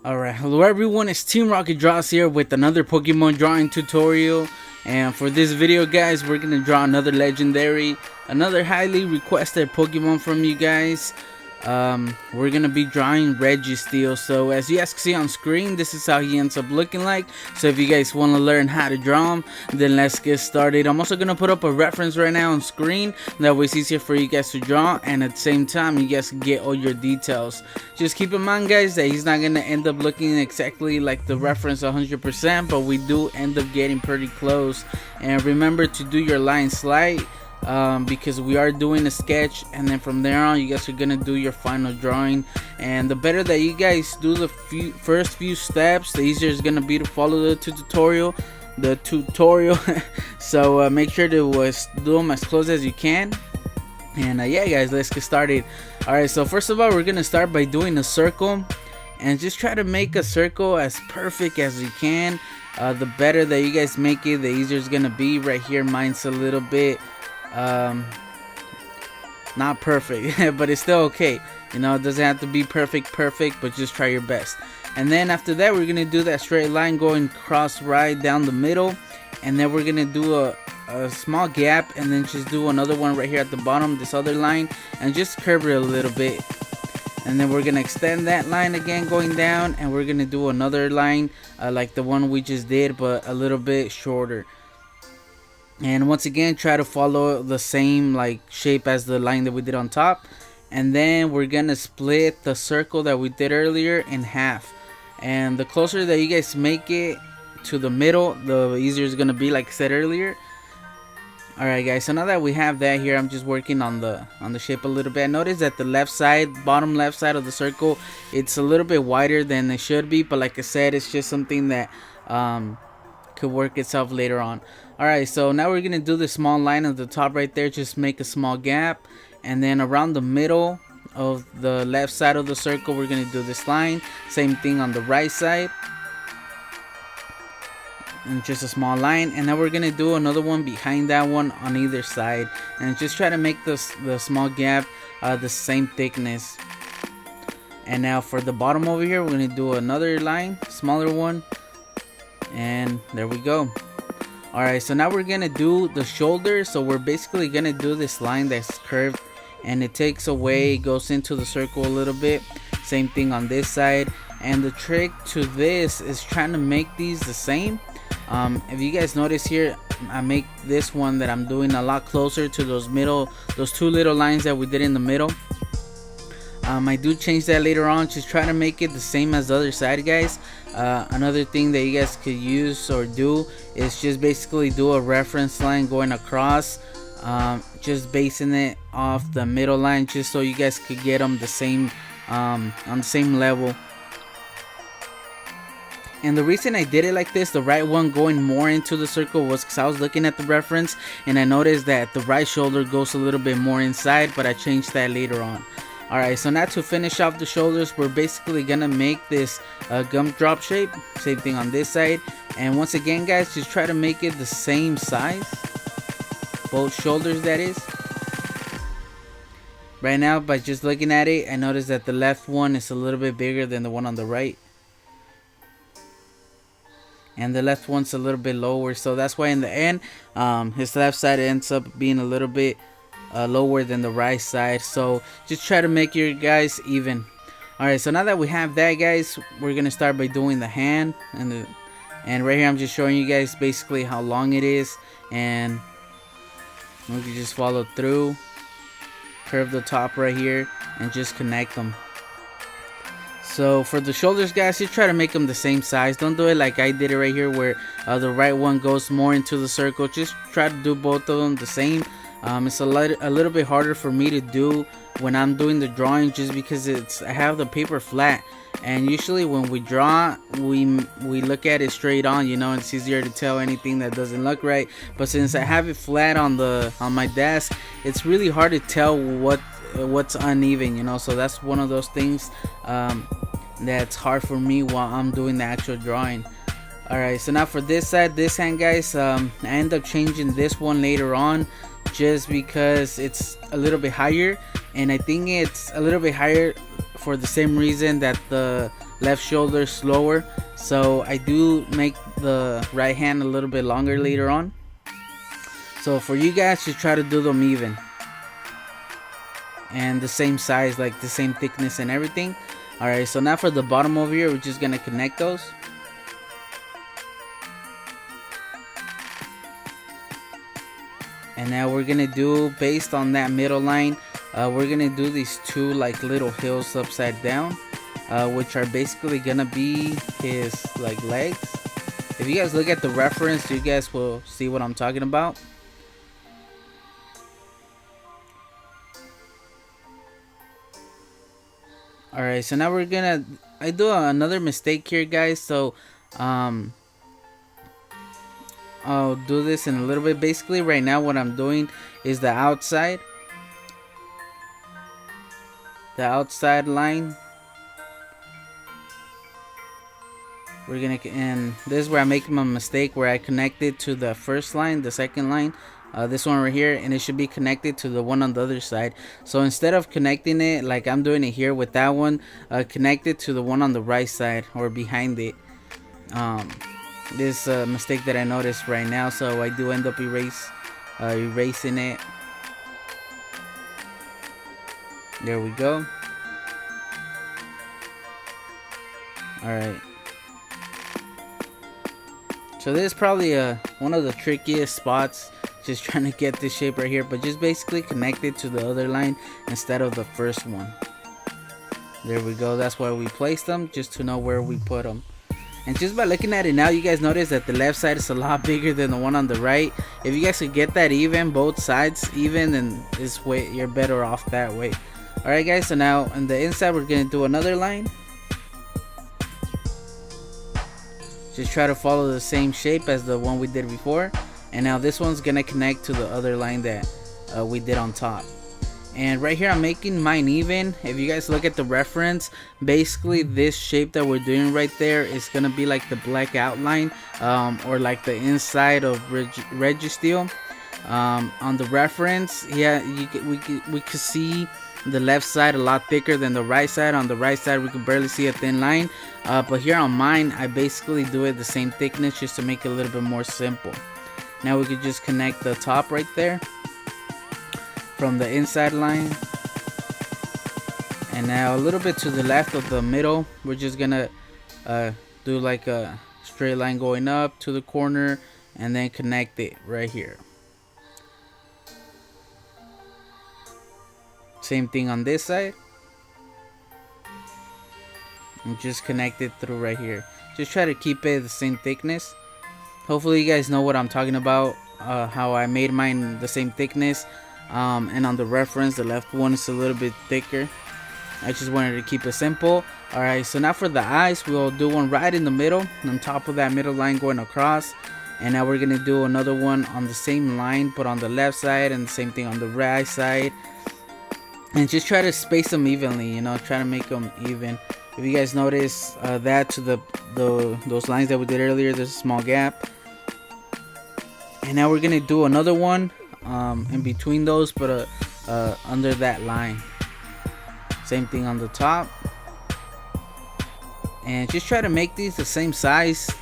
Alright, hello everyone, it's Teamrocketdraws here with another Pokemon drawing tutorial. And for this video guys, we're gonna draw another legendary, another highly requested Pokemon from you guys. We're gonna be drawing Registeel. So as you guys can see on screen, this is how he ends up looking like. So if you guys want to learn how to draw him, then let's get started. I'm also gonna put up a reference right now on screen, that way it's easier for you guys to draw, and at the same time you guys can get all your details. Just keep in mind guys that he's not gonna end up looking exactly like the reference 100%, but we do end up getting pretty close. And remember to do your line slide, because we are doing a sketch, and then from there on you guys are gonna do your final drawing. And the better that you guys do the first few steps, the easier it's gonna be to follow the tutorial. So make sure to do them as close as you can. And yeah guys, let's get started. Alright, so first of all we're gonna start by doing a circle, and just try to make a circle as perfect as you can. The better that you guys make it, the easier it's gonna be. Right here mine's a little bit not perfect but it's still okay, you know. It doesn't have to be perfect, but just try your best. And then after that we're gonna do that straight line going across right down the middle, and then we're gonna do a small gap, and then just do another one right here at the bottom, this other line, and just curve it a little bit. And then we're gonna extend that line again going down, and we're gonna do another line like the one we just did, but a little bit shorter. And once again try to follow the same like shape as the line that we did on top. And then we're gonna split the circle that we did earlier in half, and the closer that you guys make it to the middle, the easier it's gonna be, like I said earlier. Alright guys, so now that we have that here, I'm just working on the shape a little bit. Notice that the left side, bottom left side of the circle, it's a little bit wider than it should be, but like I said, it's just something that could work itself later on. Alright, so now we're gonna do the small line at the top right there. Just make a small gap, and then around the middle of the left side of the circle we're gonna do this line. Same thing on the right side, and just a small line. And now we're gonna do another one behind that one on either side, and just try to make the small gap the same thickness. And now for the bottom over here we're gonna do another line, smaller one, and there we go. Alright, so now we're gonna do the shoulder. So we're basically gonna do this line that's curved, and it takes away, goes into the circle a little bit. Same thing on this side. And the trick to this is trying to make these the same. If you guys notice here, I make this one that I'm doing a lot closer to those two little lines that we did in the middle. I do change that later on. Just try to make it the same as the other side guys. Another thing that you guys could use or do is just basically do a reference line going across, just basing it off the middle line, just so you guys could get them the same on the same level. And the reason I did it like this, the right one going more into the circle, was because I was looking at the reference and I noticed that the right shoulder goes a little bit more inside, but I changed that later on. Alright, so now to finish off the shoulders, we're basically gonna make this gumdrop shape. Same thing on this side. And once again guys, just try to make it the same size, both shoulders that is. Right now, by just looking at it, I noticed that the left one is a little bit bigger than the one on the right, and the left one's a little bit lower, so that's why in the end his left side ends up being a little bit lower than the right side. So just try to make your guys even. Alright, so now that we have that guys, we're gonna start by doing the hand, and right here I'm just showing you guys basically how long it is, and we can just follow through, curve the top right here, and just connect them. So for the shoulders guys, just try to make them the same size. Don't do it like I did it right here, where the right one goes more into the circle. Just try to do both of them the same. It's a little bit harder for me to do when I'm doing the drawing, just because I have the paper flat, and usually when we draw we look at it straight on, you know, and it's easier to tell anything that doesn't look right. But since I have it flat on my desk, it's really hard to tell what's uneven, you know. So that's one of those things that's hard for me while I'm doing the actual drawing. Alright, so now for this side, this hand guys, I end up changing this one later on, just because it's a little bit higher, and I think it's a little bit higher for the same reason that the left shoulder slower, so I do make the right hand a little bit longer later on. So for you guys, just try to do them even and the same size, like the same thickness and everything. Alright, so now for the bottom over here, we're just gonna connect those. And now we're gonna do, based on that middle line, we're gonna do these two like little hills upside down, which are basically gonna be his like legs. If you guys look at the reference, you guys will see what I'm talking about. Alright, so now we're gonna, I do another mistake here, guys. So I'll do this in a little bit. Basically right now what I'm doing is the outside line. We're gonna, and this is where I'm making my mistake, where I connected to the first line, the second line, this one right here, and it should be connected to the one on the other side. So instead of connecting it like I'm doing it here with that one, connect it to the one on the right side or behind it. This mistake that I noticed right now, so I do end up erasing it. There we go. Alright, so this is probably one of the trickiest spots, just trying to get this shape right here, but just basically connect it to the other line instead of the first one. There we go. That's why we placed them, just to know where we put them. And just by looking at it now, you guys notice that the left side is a lot bigger than the one on the right. If you guys could get that even, both sides even, then this way you're better off that way. Alright guys, so now on the inside we're gonna do another line. Just try to follow the same shape as the one we did before. And now this one's gonna connect to the other line that we did on top. And right here I'm making mine even. If you guys look at the reference, basically this shape that we're doing right there is gonna be like the black outline, or like the inside of Registeel. On the reference, yeah, we could see the left side a lot thicker than the right side. On the right side we could barely see a thin line, but here on mine I basically do it the same thickness, just to make it a little bit more simple. Now we could just connect the top right there from the inside line, and now a little bit to the left of the middle, we're just gonna do like a straight line going up to the corner and then connect it right here. Same thing on this side, and just connect it through right here. Just try to keep it the same thickness. Hopefully you guys know what I'm talking about, how I made mine the same thickness. And on the reference, the left one is a little bit thicker. I just wanted to keep it simple. Alright, so now for the eyes, we'll do one right in the middle, on top of that middle line going across. And now we're gonna do another one on the same line, but on the left side, and the same thing on the right side. And just try to space them evenly, you know, try to make them even. If you guys notice that to those lines that we did earlier, there's a small gap. And now we're gonna do another one in between those, but under that line. Same thing on the top. And just try to make these the same size.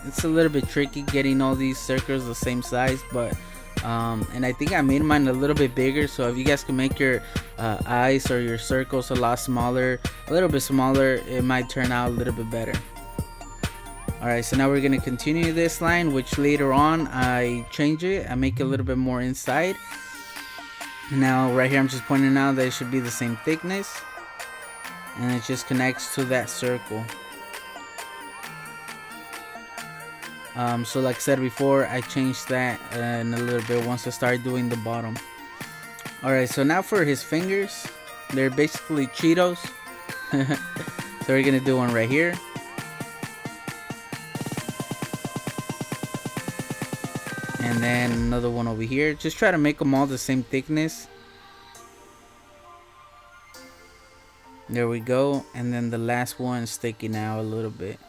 It's a little bit tricky getting all these circles the same size, but and I think I made mine a little bit bigger, so if you guys can make your eyes or your circles a lot smaller, a little bit smaller, it might turn out a little bit better. Alright, so now we're going to continue this line, which later on I change it, I make it a little bit more inside. Now right here I'm just pointing out that it should be the same thickness, and it just connects to that circle. So like I said before, I changed that in a little bit once I start doing the bottom. Alright, so now for his fingers, they're basically Cheetos. So we're gonna do one right here. And then another one over here. Just try to make them all the same thickness. There we go. And then the last one sticking out a little bit.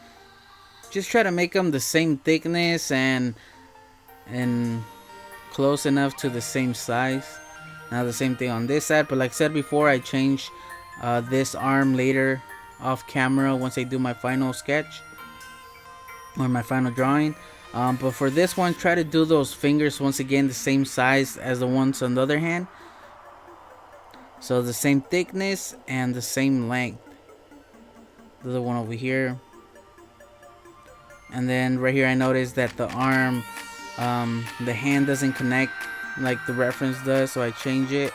Just try to make them the same thickness and close enough to the same size. Now the same thing on this side, but like I said before, I changed this arm later off camera once I do my final sketch or my final drawing. But for this one, try to do those fingers once again the same size as the ones on the other hand. So the same thickness and the same length. The other one over here. And then right here I noticed that the arm, the hand doesn't connect like the reference does, so I change it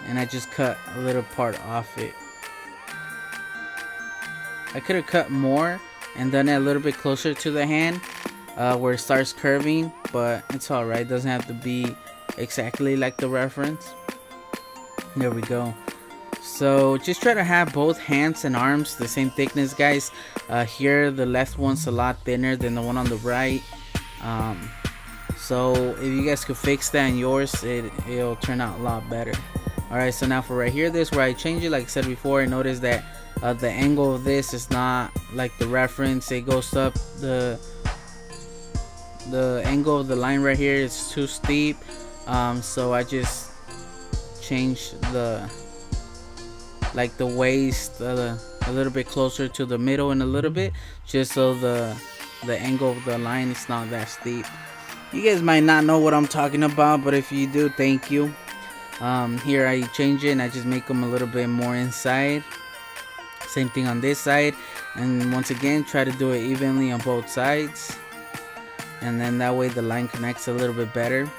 and I just cut a little part off it. I could have cut more and done it a little bit closer to the hand where it starts curving, but it's alright, it doesn't have to be exactly like the reference. There we go. So just try to have both hands and arms the same thickness, guys. Here the left one's a lot thinner than the one on the right. So if you guys could fix that in yours, it'll turn out a lot better. Alright, so now for right here, this where I change it, like I said before, I noticed that the angle of this is not like the reference. It goes up, the angle of the line right here is too steep. So I just changed the waist a little bit closer to the middle and a little bit, just so the angle of the line is not that steep. You guys might not know what I'm talking about, but if you do, thank you. Here I change it and I just make them a little bit more inside. Same thing on this side, and once again try to do it evenly on both sides, and then that way the line connects a little bit better.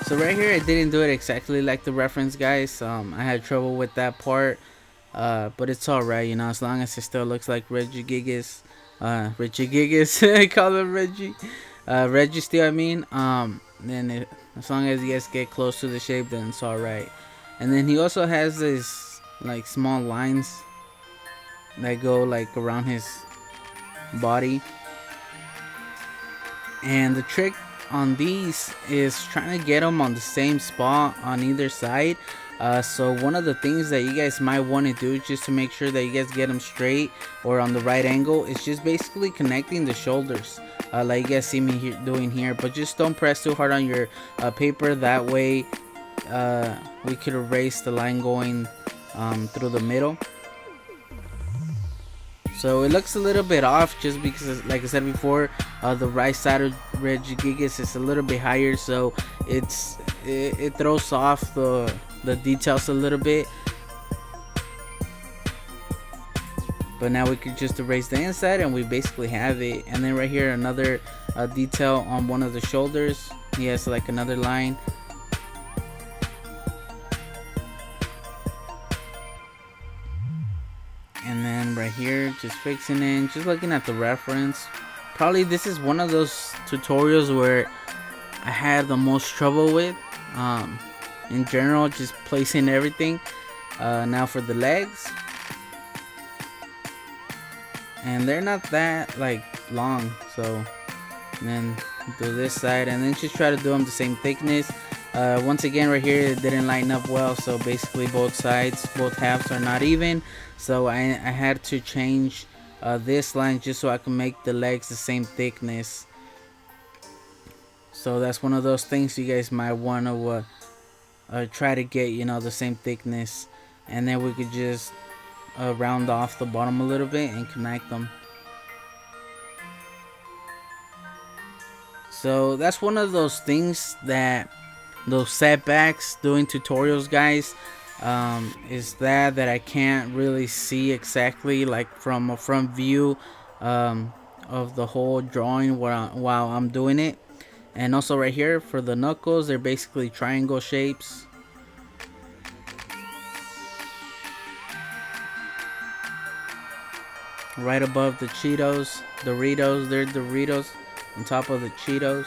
So right here I didn't do it exactly like the reference, guys. I had trouble with that part, but it's alright, you know, as long as it still looks like Registeel. I call him Reggie. Registeel, I mean. Then as long as you guys get close to the shape, then it's alright. And then he also has this like small lines that go like around his body. And the trick on these is trying to get them on the same spot on either side. So one of the things that you guys might want to do just to make sure that you guys get them straight or on the right angle is just basically connecting the shoulders, like you guys see me doing here. But just don't press too hard on your paper, that way we could erase the line going through the middle. So it looks a little bit off just because, like I said before, the right side of Registeel is a little bit higher, so it throws off the details a little bit. But now we could just erase the inside and we basically have it. And then right here another detail on one of the shoulders. He has like another line. And then right here just fixing it, just looking at the reference. Probably this is one of those tutorials where I had the most trouble with in general, just placing everything. Now for the legs, and they're not that like long, so then do this side and then just try to do them the same thickness. Once again right here it didn't line up well, so basically both halves are not even, so I had to change this line just so I can make the legs the same thickness. So that's one of those things you guys might want to try to get, you know, the same thickness, and then we could just round off the bottom a little bit and connect them. So that's one of those things, that those setbacks doing tutorials, guys, is that I can't really see exactly like from a front view of the whole drawing while I'm doing it. And also right here for the knuckles, they're basically triangle shapes. Right above the Doritos, they're Doritos on top of the Cheetos.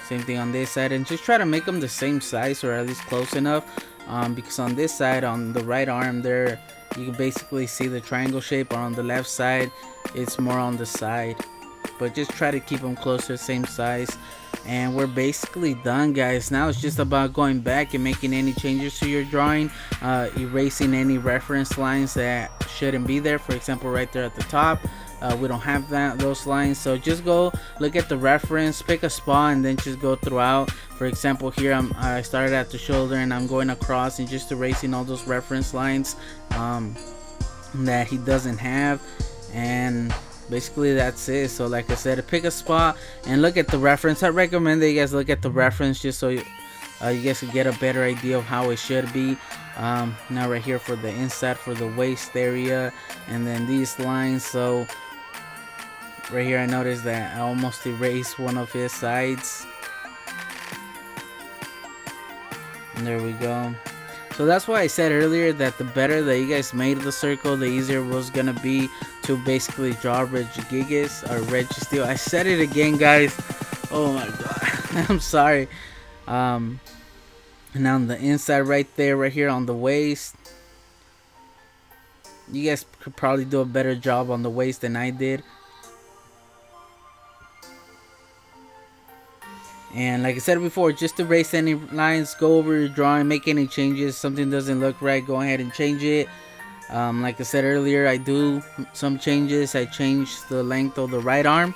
Same thing on this side, and just try to make them the same size or at least close enough, because on this side, on the right arm there, you can basically see the triangle shape, or on the left side it's more on the side. But just try to keep them close to the same size, and we're basically done, guys. Now it's just about going back and making any changes to your drawing, erasing any reference lines that shouldn't be there. For example, right there at the top, we don't have those lines. So just go look at the reference, pick a spot, and then just go throughout. For example, here I started at the shoulder and I'm going across and just erasing all those reference lines that he doesn't have. And basically that's it. So like I said, pick a spot and look at the reference. I recommend that you guys look at the reference just so you guys can get a better idea of how it should be. Now right here for the inside, for the waist area, and then these lines. So right here I noticed that I almost erased one of his sides, and there we go. So that's why I said earlier that the better that you guys made the circle, the easier it was gonna be to basically draw Registeel. I said it again, guys. Oh my god. I'm sorry. And on the inside right there, right here on the waist, you guys could probably do a better job on the waist than I did. And like I said before, just erase any lines, go over your drawing, make any changes. Something doesn't look right, go ahead and change it. Like I said earlier, I do some changes. I change the length of the right arm.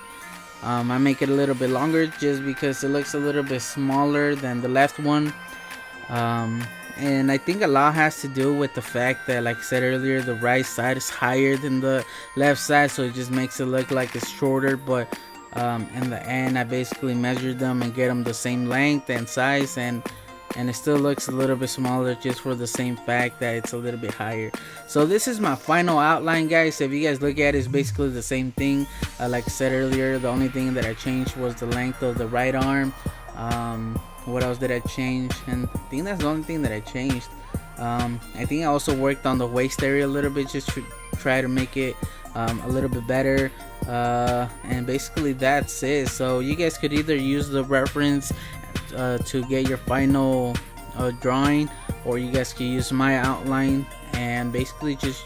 I make it a little bit longer just because it looks a little bit smaller than the left one. And I think a lot has to do with the fact that, like I said earlier, the right side is higher than the left side, so it just makes it look like it's shorter. But in the end, I basically measured them and get them the same length and size, and it still looks a little bit smaller just for the same fact that it's a little bit higher. So this is my final outline, guys. If you guys look at it, it's basically the same thing. Like I said earlier, the only thing that I changed was the length of the right arm. What else did I change? And I think that's the only thing that I changed. I think I also worked on the waist area a little bit just to try to make it a little bit better. And basically that's it. So you guys could either use the reference to get your final drawing, or you guys can use my outline and basically just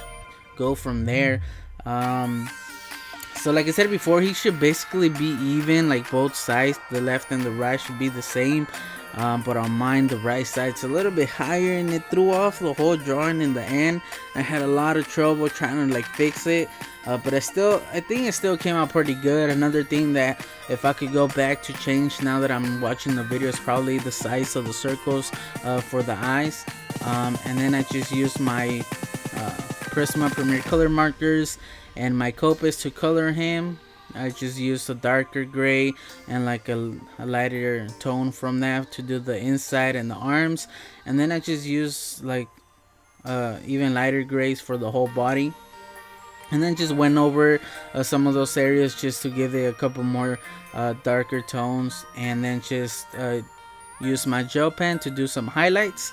go from there. So like I said before, he should basically be even, like both sides, the left and the right should be the same. But on mine, the right side's a little bit higher, and it threw off the whole drawing in the end. I had a lot of trouble trying to like fix it, but I think it still came out pretty good. Another thing that if I could go back to change now that I'm watching the video is probably the size of the circles for the eyes. And then I just used my Prisma Premier color markers and my Copics to color him. I just used a darker gray and like a lighter tone from that to do the inside and the arms, and then I just used like even lighter grays for the whole body, and then just went over some of those areas just to give it a couple more darker tones, and then just use my gel pen to do some highlights.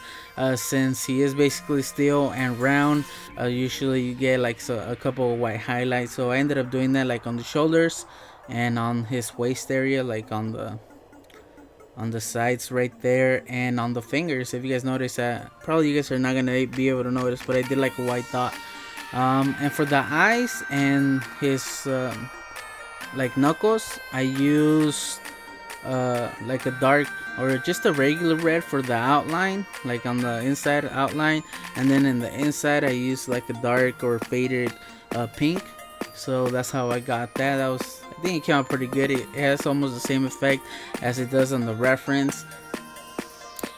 Since he is basically steel and round, usually you get like a couple of white highlights, so I ended up doing that like on the shoulders and on his waist area, like on the sides right there, and on the fingers. If you guys notice that, probably you guys are not gonna be able to notice, but I did like a white dot. And for the eyes and his like knuckles, I used like a dark or just a regular red for the outline, like on the inside outline, and then in the inside I used like a dark or faded pink. So that's how I got that. I think it came out pretty good. It has almost the same effect as it does on the reference.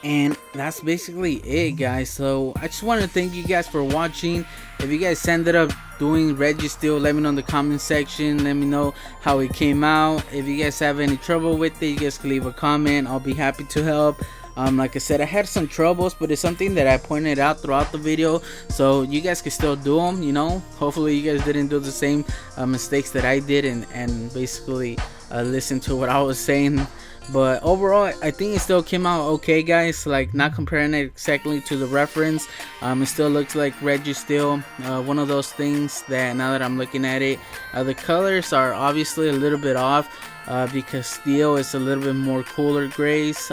And that's basically it, guys. So I just want to thank you guys for watching. If you guys ended up doing Registeel, let me know in the comment section. Let me know how it came out. If you guys have any trouble with it, you guys can leave a comment. I'll be happy to help. Like I said, I had some troubles, but it's something that I pointed out throughout the video, so you guys can still do them, you know. Hopefully you guys didn't do the same mistakes that I did, and basically listen to what I was saying. But overall, I think it still came out okay, guys. Like, not comparing it exactly to the reference, it still looks like Registeel. One of those things that now that I'm looking at it, the colors are obviously a little bit off, because steel is a little bit more cooler grays.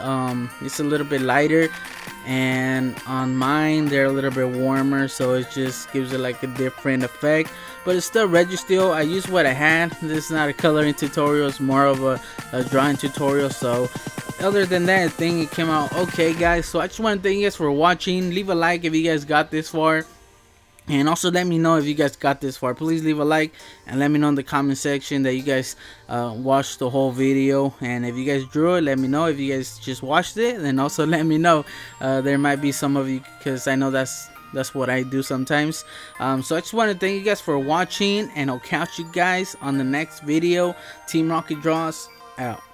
It's a little bit lighter, and on mine they're a little bit warmer, so it just gives it like a different effect. But it's still Registeel. I used what I had. This is not a coloring tutorial, it's more of a drawing tutorial. So other than that, I think it came out okay, guys. So I just want to thank you guys for watching. Leave a like if you guys got this far. And also let me know if you guys got this far. Please leave a like and let me know in the comment section that you guys watched the whole video. And if you guys drew it, let me know. If you guys just watched it, then also let me know. There might be some of you, because I know that's what I do sometimes. So I just want to thank you guys for watching, and I'll catch you guys on the next video. Team Rocket Draws out.